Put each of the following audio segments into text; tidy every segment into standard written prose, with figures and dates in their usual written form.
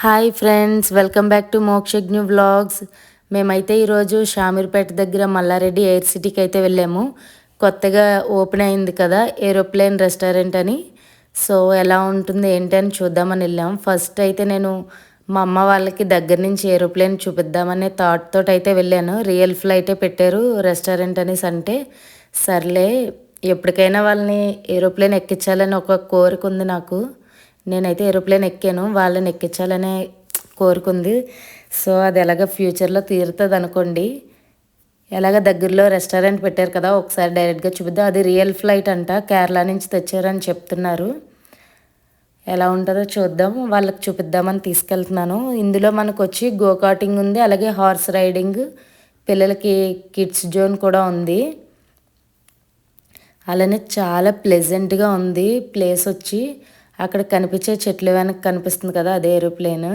Hi friends, welcome back to Mokshagna vlogs. మేమైతే ఈరోజు షామీర్పేట దగ్గర మల్లారెడ్డి ఎయిర్ సిటీకి అయితే వెళ్ళాము. కొత్తగా ఓపెన్ అయింది కదా ఏరోప్లేన్ రెస్టారెంట్ అని. సో ఎలా ఉంటుంది ఏంటి అని చూద్దామని వెళ్ళాం. ఫస్ట్ అయితే నేను మా అమ్మ వాళ్ళకి దగ్గర నుంచి ఏరోప్లేన్ చూపిద్దామనే థాట్ తోటి అయితే వెళ్ళాను. రియల్ ఫ్లైటే పెట్టారు రెస్టారెంట్ అనేసి అంటే సర్లే ఎప్పటికైనా వాళ్ళని ఏరోప్లేన్ ఎక్కించాలని ఒక కోరిక ఉంది నాకు. నేనైతే ఏరోప్లేన్ ఎక్కాను, వాళ్ళని ఎక్కించాలనే కోరుకుంది. సో అది ఎలాగ ఫ్యూచర్లో తీరుతుంది అనుకోండి. ఎలాగ దగ్గరలో రెస్టారెంట్ పెట్టారు కదా, ఒకసారి డైరెక్ట్గా చూపిద్దాం. అది రియల్ ఫ్లైట్ అంట, కేరళ నుంచి తెచ్చారని చెప్తున్నారు. ఎలా ఉంటుందో చూద్దాం, వాళ్ళకి చూపిద్దామని తీసుకెళ్తున్నాను. ఇందులో మనకు వచ్చి గో కార్టింగ్ ఉంది, అలాగే హార్స్ రైడింగ్, పిల్లలకి కిడ్స్ జోన్ కూడా ఉంది. అలానే చాలా ప్లెజెంట్గా ఉంది ప్లేస్ వచ్చి. అక్కడ కనిపించే చెట్లు వెనక కనిపిస్తుంది కదా, అదే ఏరోప్లేన్.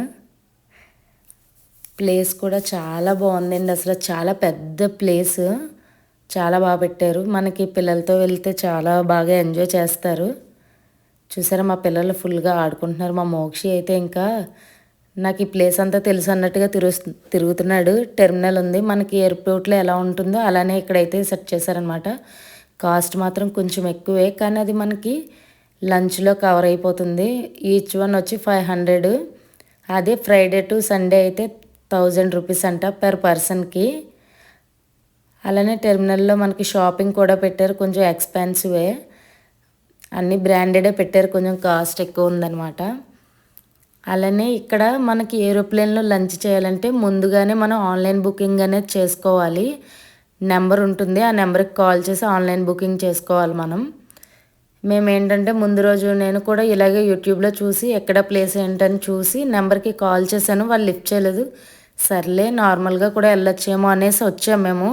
ప్లేస్ కూడా చాలా బాగుందండి, అసలు చాలా పెద్ద ప్లేస్. చాలా బాగా పెట్టారు. మనకి పిల్లలతో వెళ్తే చాలా బాగా ఎంజాయ్ చేస్తారు. చూసారా, మా పిల్లలు ఫుల్గా ఆడుకుంటున్నారు. మా మోక్షి అయితే ఇంకా నాకు ఈ ప్లేస్ అంతా తెలుసు అన్నట్టుగా తిరుగుతున్నాడు. టెర్మినల్ ఉంది, మనకి ఎయిర్పోర్ట్లో ఎలా ఉంటుందో అలానే ఇక్కడైతే సెట్ చేశారనమాట. కాస్ట్ మాత్రం కొంచెం ఎక్కువే, కానీ అది మనకి లంచ్లో కవర్ అయిపోతుంది. ఈచ్ వన్ వచ్చి 500. అదే ఫ్రైడే టు సండే అయితే 1000 రూపీస్ అంట పర్ పర్సన్కి. అలానే టెర్మినల్లో మనకి షాపింగ్ కూడా పెట్టారు, కొంచెం ఎక్స్పెన్సివే. అన్నీ బ్రాండెడే పెట్టారు, కొంచెం కాస్ట్ ఎక్కువ ఉందన్నమాట. అలానే ఇక్కడ మనకి ఏరోప్లేన్లో లంచ్ చేయాలంటే ముందుగానే మనం ఆన్లైన్ బుకింగ్ అనేది చేసుకోవాలి. నెంబర్ ఉంటుంది, ఆ నెంబర్కి కాల్ చేసి ఆన్లైన్ బుకింగ్ చేసుకోవాలి మనం. మేము ఏంటంటే ముందు రోజు నేను కూడా ఇలాగే యూట్యూబ్లో చూసి ఎక్కడ ప్లేస్ ఏంటని చూసి నెంబర్కి కాల్ చేశాను, వాళ్ళు లిఫ్ట్ చేయలేదు. సర్లే నార్మల్గా కూడా వెళ్ళొచ్చేమో అనేసి వచ్చాము మేము.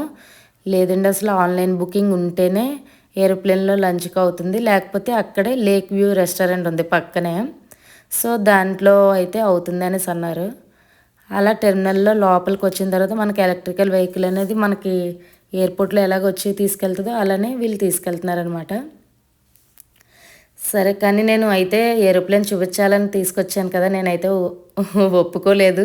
లేదండి, అసలు ఆన్లైన్ బుకింగ్ ఉంటేనే ఏరోప్లేన్లో లంచ్కి అవుతుంది, లేకపోతే అక్కడే లేక్ వ్యూ రెస్టారెంట్ ఉంది పక్కనే. సో దాంట్లో అయితే అవుతుంది అనేసి అన్నారు. అలా టెర్మినల్లో లోపలికి వచ్చిన తర్వాత మనకి ఎలక్ట్రికల్ వెహికల్ అనేది మనకి ఎయిర్పోర్ట్లో ఎలాగ వచ్చి తీసుకెళ్తుందో అలానే వీళ్ళు తీసుకెళ్తున్నారనమాట. సరే, కానీ నేను అయితే ఏరోప్లేన్ చూపించాలని తీసుకొచ్చాను కదా, నేనైతే ఒప్పుకోలేదు.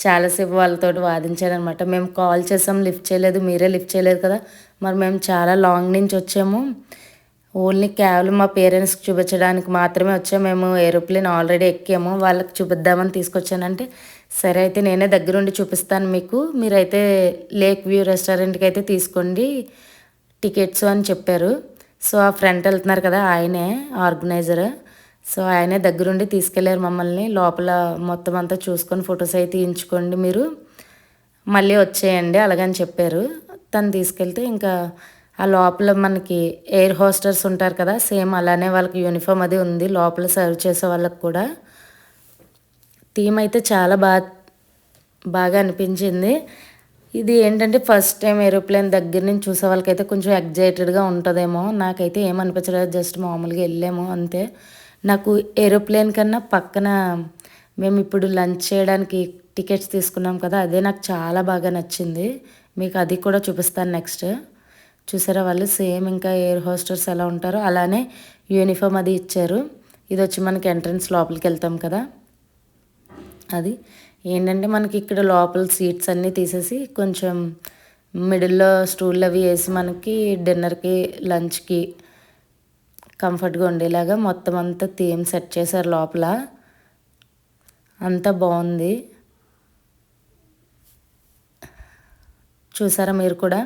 చాలాసేపు వాళ్ళతో వాదించానమాట. మేము కాల్ చేసాం, లిఫ్ట్ చేయలేదు, మీరే లిఫ్ట్ చేయలేదు కదా, మరి మేము చాలా లాంగ్ నుంచి వచ్చాము, ఓన్లీ కేవలం మా పేరెంట్స్కి చూపించడానికి మాత్రమే వచ్చాము, మేము ఏరోప్లేన్ ఆల్రెడీ ఎక్కాము, వాళ్ళకి చూపిద్దామని తీసుకొచ్చానంటే సరే అయితే నేనే దగ్గరుండి చూపిస్తాను మీకు, మీరైతే లేక్ వ్యూ రెస్టారెంట్కి అయితే తీసుకోండి టికెట్స్ అని చెప్పారు. సో ఆ ఫ్రెండ్ వెళ్తున్నారు కదా, ఆయనే ఆర్గనైజర్. సో ఆయనే దగ్గరుండి తీసుకెళ్లారు మమ్మల్ని. లోపల మొత్తం అంతా చూసుకొని ఫొటోస్ అయితే తీయించుకోండి, మీరు మళ్ళీ వచ్చేయండి అలాగని చెప్పారు. తను తీసుకెళ్తే ఇంకా ఆ లోపల మనకి ఎయిర్ హోస్టర్స్ ఉంటారు కదా, సేమ్ అలానే వాళ్ళకి యూనిఫామ్ అది ఉంది లోపల సర్వ్ చేసే వాళ్ళకి కూడా. థీమ్ అయితే చాలా బాగా అనిపించింది. ఇది ఏంటంటే ఫస్ట్ టైం ఏరోప్లేన్ దగ్గర నుంచి చూసే వాళ్ళకైతే కొంచెం ఎగ్జైటెడ్గా ఉంటుందేమో, నాకైతే ఏమనిపించలేదు, జస్ట్ మామూలుగా వెళ్ళాము అంతే. నాకు ఏరోప్లేన్ కన్నా పక్కన మేము ఇప్పుడు లంచ్ చేయడానికి టికెట్స్ తీసుకున్నాం కదా, అదే నాకు చాలా బాగా నచ్చింది. మీకు అది కూడా చూపిస్తాను నెక్స్ట్. చూసారా, వాళ్ళు సేమ్ ఇంకా ఎయిర్ హోస్టర్స్ ఎలా ఉంటారో అలానే యూనిఫామ్ అది ఇచ్చారు. ఇది వచ్చి మనకి ఎంట్రన్స్ లోపలికి వెళ్తాం కదా, అది ఏంటంటే మనకి ఇక్కడ లోపల సీట్స్ అన్నీ తీసేసి కొంచెం మిడిల్లో స్టూల్ అవి వేసి మనకి డిన్నర్కి లంచ్కి కంఫర్ట్గా ఉండేలాగా మొత్తం అంతా థీమ్ సెట్ చేశారు లోపల. అంతా బాగుంది, చూసారా మీరు కూడా.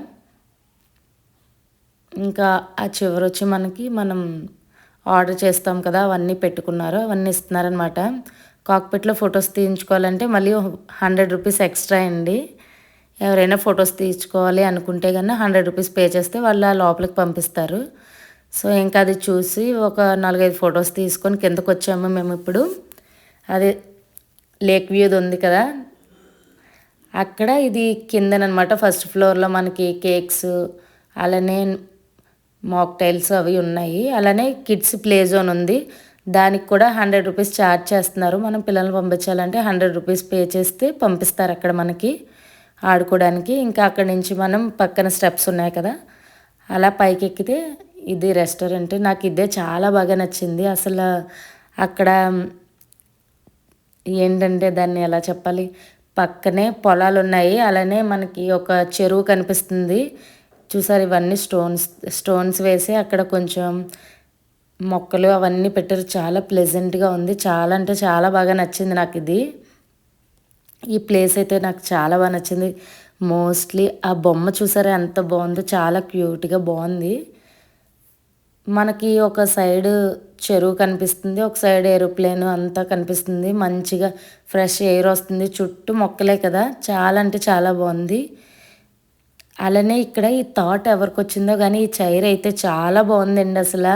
ఇంకా ఆ చివరి వచ్చి మనం ఆర్డర్ చేస్తాం కదా, అవన్నీ పెట్టుకున్నారు, అవన్నీ ఇస్తున్నారనమాట. కాక్పిట్లో ఫొటోస్ తీయించుకోవాలంటే మళ్ళీ 100 రూపీస్ ఎక్స్ట్రా అండి. ఎవరైనా ఫొటోస్ తీయించుకోవాలి అనుకుంటే కన్నా 100 రూపీస్ పే చేస్తే వాళ్ళు ఆ లోపలికి పంపిస్తారు. సో ఇంకా అది చూసి ఒక 4-5 ఫొటోస్ తీసుకొని కిందకు వచ్చాము మేము ఇప్పుడు. అదే లేక్ వ్యూది ఉంది కదా అక్కడ, ఇది కిందనమాట ఫస్ట్ ఫ్లోర్లో మనకి కేక్స్ అలానే మాక్టైల్స్ అవి ఉన్నాయి. అలానే కిడ్స్ ప్లే జోన్ ఉంది, దానికి కూడా 100 రూపీస్ ఛార్జ్ చేస్తున్నారు. మనం పిల్లల్ని పంపించాలంటే 100 రూపీస్ పే చేస్తే పంపిస్తారు అక్కడ మనకి ఆడుకోవడానికి. ఇంకా అక్కడి నుంచి మనం పక్కన స్టెప్స్ ఉన్నాయి కదా, అలా పైకి ఎక్కితే ఇది రెస్టారెంట్. నాకు ఇదే చాలా బాగా నచ్చింది అసలు. అక్కడ ఏంటంటే దాన్ని ఎలా చెప్పాలి, పక్కనే పొలాలున్నాయి. అలానే మనకి ఒక చెరువు కనిపిస్తుంది. చూసారు ఇవన్నీ స్టోన్స్ స్టోన్స్ వేసి అక్కడ కొంచెం మొక్కలు అవన్నీ పెట్టారు. చాలా ప్లెజెంట్‌గా ఉంది. చాలా అంటే చాలా బాగా నచ్చింది నాకిది. ఈ ప్లేస్ అయితే నాకు చాలా బాగా నచ్చింది. మోస్ట్‌లీ ఆ బొమ్మ చూసారా ఎంత బావుందో, చాలా క్యూట్‌గా బావుంది. మనకి ఒక సైడు చెరువు కనిపిస్తుంది. ఒక సైడ్ ఏరోప్లేన్ అంతా కనిపిస్తుంది. మంచిగా ఫ్రెష్ ఎయిర్ వస్తుంది. చుట్టూ మొక్కలే కదా! చాలా అంటే చాలా బావుంది. అలానే ఇక్కడ ఈ థాట్ ఎవరికొచ్చిందో గానీ ఈ చైర్ అయితే చాలా బావుందండి అసల.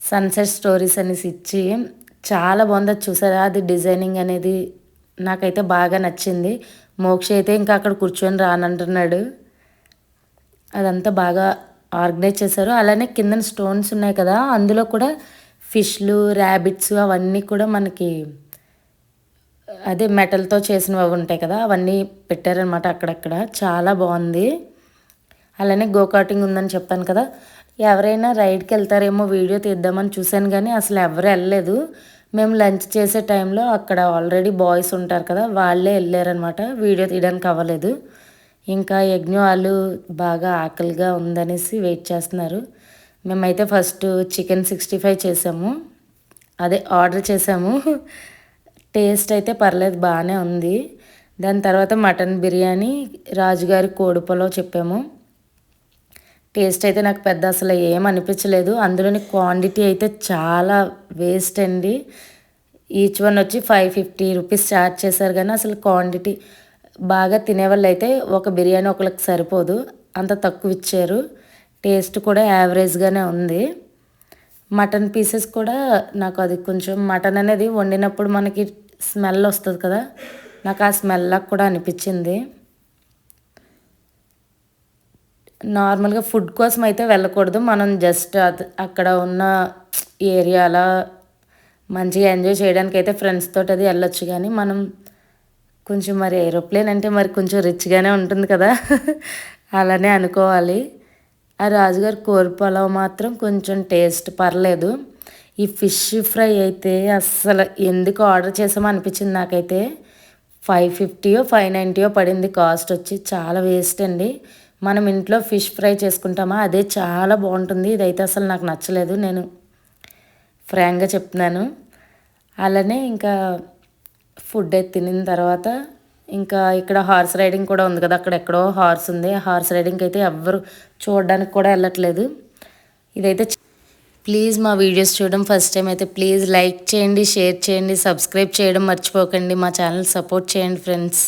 సన్‌సెట్ స్టోరీస్ అనేసి ఇచ్చి చాలా బావుంది. అది చూసారా? అది డిజైనింగ్ అనేది నాకైతే బాగా నచ్చింది. మోక్ష అయితే ఇంకా అక్కడ కూర్చొని రానంటున్నాడు. అదంతా బాగా ఆర్గనైజ్ చేశారు. అలానే కిందన స్టోన్స్ ఉన్నాయి కదా! అందులో కూడా ఫిష్‌లు, ర్యాబిట్స్ అవన్నీ కూడా మనకి అదే మెటల్‌తో చేసినవి అవి ఉంటాయి కదా! అవన్నీ పెట్టారనమాట అక్కడక్కడ. చాలా బావుంది. అలానే గో కార్టింగ్ ఉందని చెప్పాను కదా! ఎవరైనా రైడ్‌కెళ్తారేమో వీడియో తీద్దామని చూశాను గానీ అసలు ఎవరు ఎళ్ళలేదు. మేము లంచ్ చేసే టైంలో అక్కడ ఆల్రెడీ బాయ్స్ ఉంటారు కదా! వాళ్ళే ఎళ్లారనమాట. వీడియో తీయడానికి అవ్వలేదు. ఇంకా యజ్ఞ వాళ్ళు బాగా ఆకలిగా ఉందనేసి వెయిట్ చేస్తున్నారు. మేమైతే ఫస్ట్ చికెన్ 65 చేసాము. అదే ఆర్డర్ చేసాము. టేస్ట్ అయితే పర్లేదు బానే ఉంది. దాని తర్వాత మటన్ బిర్యానీ, రాజుగారి కోడి పులావ్ చెప్పాము. టేస్ట్ అయితే నాకు పెద్ద అసలు ఏం అనిపించలేదు. అందులోని క్వాంటిటీ అయితే చాలా వేస్ట్ అండి. ఈచ్ వన్ వచ్చి 550 రూపీస్ చార్జ్ చేశారు గానీ అసలు క్వాంటిటీ బాగా తినేవాళ్ళైతే ఒక బిర్యానీ ఒకళ్ళకి సరిపోదు. అంత తక్కువ ఇచ్చారు. టేస్ట్ కూడా యావరేజ్‌గానే ఉంది. మటన్ పీసెస్ కూడా నాకు అది కొంచెం మటన్ అనేది వండినప్పుడు మనకి స్మెల్ వస్తది కదా! నాకు ఆ స్మెల్‌లాగా కూడా అనిపించింది. నార్మల్‌గా ఫుడ్ కోసం అయితే వెళ్ళకూడదు. మనం జస్ట్ అక్కడ ఉన్న ఏరియా అలా మంచిగా ఎంజాయ్ చేయడానికైతే ఫ్రెండ్స్ తోటి అది ఎళ్ళొచ్చు గానీ, మనం కొంచెం మరి ఏరోప్లేన్ అంటే మరి కొంచెం రిచ్‌గానే ఉంటుంది కదా! అలానే అనుకోవాలి. ఆ రాజుగారి కోడి పులావ్ మాత్రం కొంచెం టేస్ట్ పర్లేదు. ఈ ఫిష్ ఫ్రై అయితే అస్సలు ఎందుకు ఆర్డర్ చేసామో అనిపించింది నాకైతే. 550యో, 590యో పడింది కాస్ట్ వచ్చి. చాలా వేస్ట్ అండి. మనం ఇంట్లో ఫిష్ ఫ్రై చేసుకుంటామా అదే చాలా బావుంటుంది. ఇదైతే అసలు నాకు నచ్చలేదు. నేను ఫ్రాంక్‌గా చెప్తున్నాను. అలానే ఇంకా ఫుడ్ అయితే తినిన తర్వాత ఇంకా ఇక్కడ హార్స్ రైడింగ్ కూడా ఉంది కదా! అక్కడెక్కడో హార్స్ ఉంది. ఆ హార్స్ రైడింగ్‌కి అయితే ఎవ్వరు చూడడానికి కూడా ఎళ్ళట్లేదు. ఇదైతే ప్లీజ్ మా వీడియోస్ చూడడం ఫస్ట్ టైం అయితే ప్లీజ్ లైక్ చేయండి, షేర్ చేయండి, సబ్స్క్రైబ్ చేయడం మర్చిపోకండి. మా ఛానల్ సపోర్ట్ చేయండి ఫ్రెండ్స్.